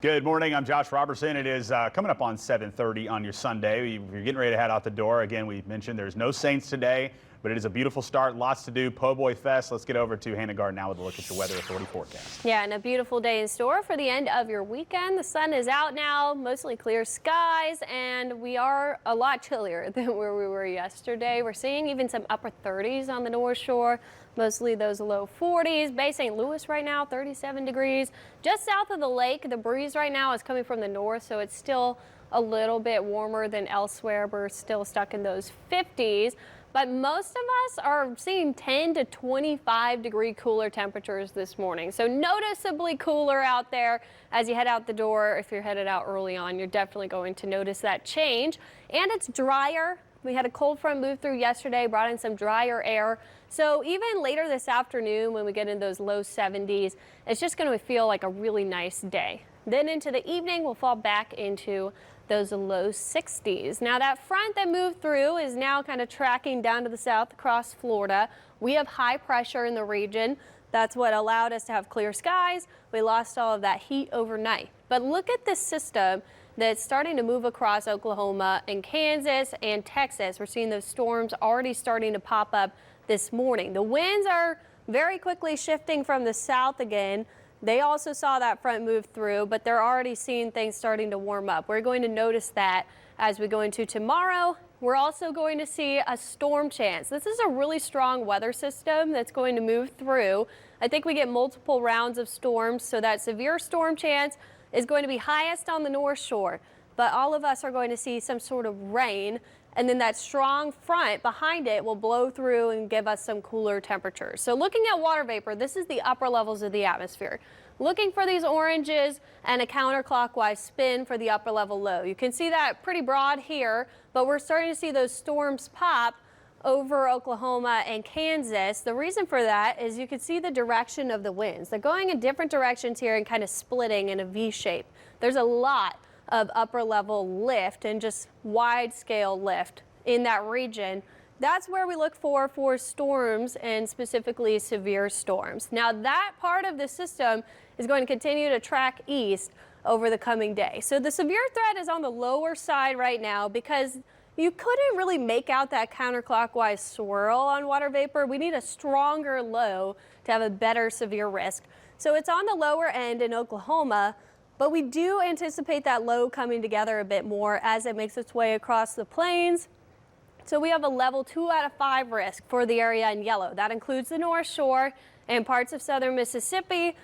Good morning. I'm Josh Robertson. It is coming up on 7:30 on your Sunday. You're getting ready to head out the door. Again, we mentioned there's no Saints today, but it is a beautiful start. Lots to do. Po' Boy Fest. Let's get over to Hannah Gard now with a look at your Weather Authority forecast. Yeah, and a beautiful day in store for the end of your weekend. The sun is out now, mostly clear skies, and we are a lot chillier than where we were yesterday. We're seeing even some upper 30s on the North Shore. Mostly those low 40s. Bay St. Louis right now, 37 degrees. Just south of the lake, the breeze right now is coming from the north, so it's still a little bit warmer than elsewhere. We're still stuck in those 50s. But most of us are seeing 10 to 25 degree cooler temperatures this morning. So noticeably cooler out there as you head out the door. If you're headed out early on, you're definitely going to notice that change. And it's drier. We had a cold front move through yesterday, brought in some drier air. So even later this afternoon, when we get in those low 70s, it's just going to feel like a really nice day. Then into the evening, we'll fall back into those low 60s. Now that front that moved through is now kind of tracking down to the south across Florida. We have high pressure in the region. That's what allowed us to have clear skies. We lost all of that heat overnight. But look at this system that's starting to move across Oklahoma and Kansas and Texas. We're seeing those storms already starting to pop up this morning. The winds are very quickly shifting from the south again. They also saw that front move through, but they're already seeing things starting to warm up. We're going to notice that as we go into tomorrow. We're also going to see a storm chance. This is a really strong weather system that's going to move through. I think we get multiple rounds of storms, so that severe storm chance is going to be highest on the North Shore. But all of us are going to see some sort of rain, and then that strong front behind it will blow through and give us some cooler temperatures. So looking at water vapor, this is the upper levels of the atmosphere. Looking for these oranges and a counterclockwise spin for the upper level low. You can see that pretty broad here, but we're starting to see those storms pop over Oklahoma and Kansas. The reason for that is you can see the direction of the winds. They're going in different directions here and kind of splitting in a V shape. There's a lot of upper level lift and just wide scale lift in that region. That's where we look for storms, and specifically severe storms. Now that part of the system is going to continue to track east over the coming day. So the severe threat is on the lower side right now because you couldn't really make out that counterclockwise swirl on water vapor. We need a stronger low to have a better severe risk. So it's on the lower end in Oklahoma, but we do anticipate that low coming together a bit more as it makes its way across the plains. So we have a level 2 out of 5 risk for the area in yellow. That includes the North Shore and parts of southern Mississippi.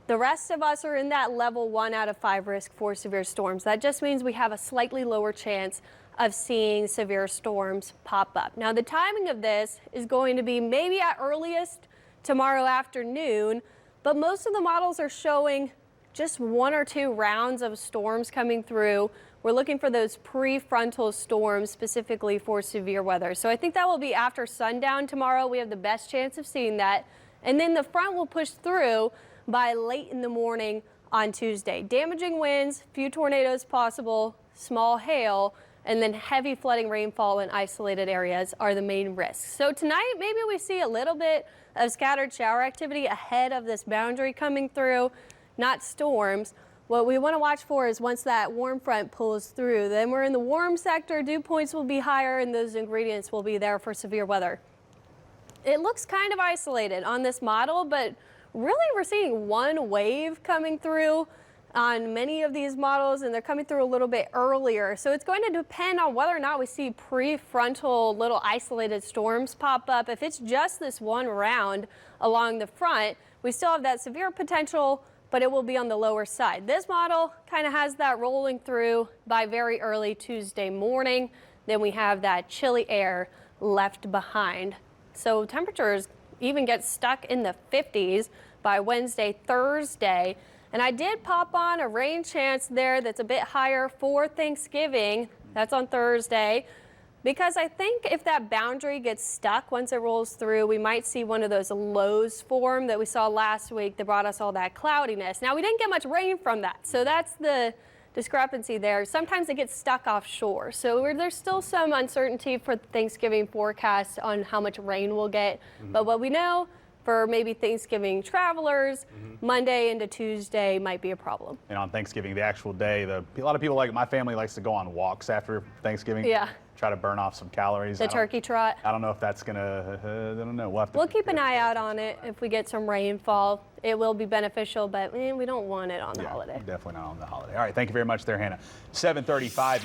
The rest of us are in that level 1 out of 5 risk for severe storms. That just means we have a slightly lower chance of seeing severe storms pop up. Now the timing of this is going to be maybe at earliest tomorrow afternoon, but most of the models are showing just 1 or 2 rounds of storms coming through. We're looking for those prefrontal storms specifically for severe weather. So I think that will be after sundown tomorrow. We have the best chance of seeing that. And then the front will push through by late in the morning on Tuesday. Damaging winds, few tornadoes possible, small hail, and then heavy flooding rainfall in isolated areas are the main risks. So tonight, maybe we see a little bit of scattered shower activity ahead of this boundary coming through, not storms. What we want to watch for is once that warm front pulls through, then we're in the warm sector, dew points will be higher, and those ingredients will be there for severe weather. It looks kind of isolated on this model, but really we're seeing one wave coming through on many of these models, and they're coming through a little bit earlier. So it's going to depend on whether or not we see prefrontal little isolated storms pop up. If it's just this one round along the front, we still have that severe potential, but it will be on the lower side. This model kind of has that rolling through by very early Tuesday morning. Then we have that chilly air left behind. So temperatures even get stuck in the 50s by Wednesday, Thursday. And I did pop on a rain chance there that's a bit higher for Thanksgiving. That's on Thursday. Because I think if that boundary gets stuck once it rolls through, we might see one of those lows form that we saw last week that brought us all that cloudiness. Now, we didn't get much rain from that, so that's the discrepancy there. Sometimes it gets stuck offshore, so there's still some uncertainty for the Thanksgiving forecast on how much rain we'll get. But what we know, for maybe Thanksgiving travelers. Monday into Tuesday might be a problem. And on Thanksgiving, the actual day, a lot of people my family likes to go on walks after Thanksgiving. Yeah. Try to burn off some calories. The turkey trot. I don't know if that's gonna, I don't know. We'll keep an eye out on it if we get some rainfall. It will be beneficial, but we don't want it on the holiday. Definitely not on the holiday. All right, thank you very much there, Hannah. 7:35 now.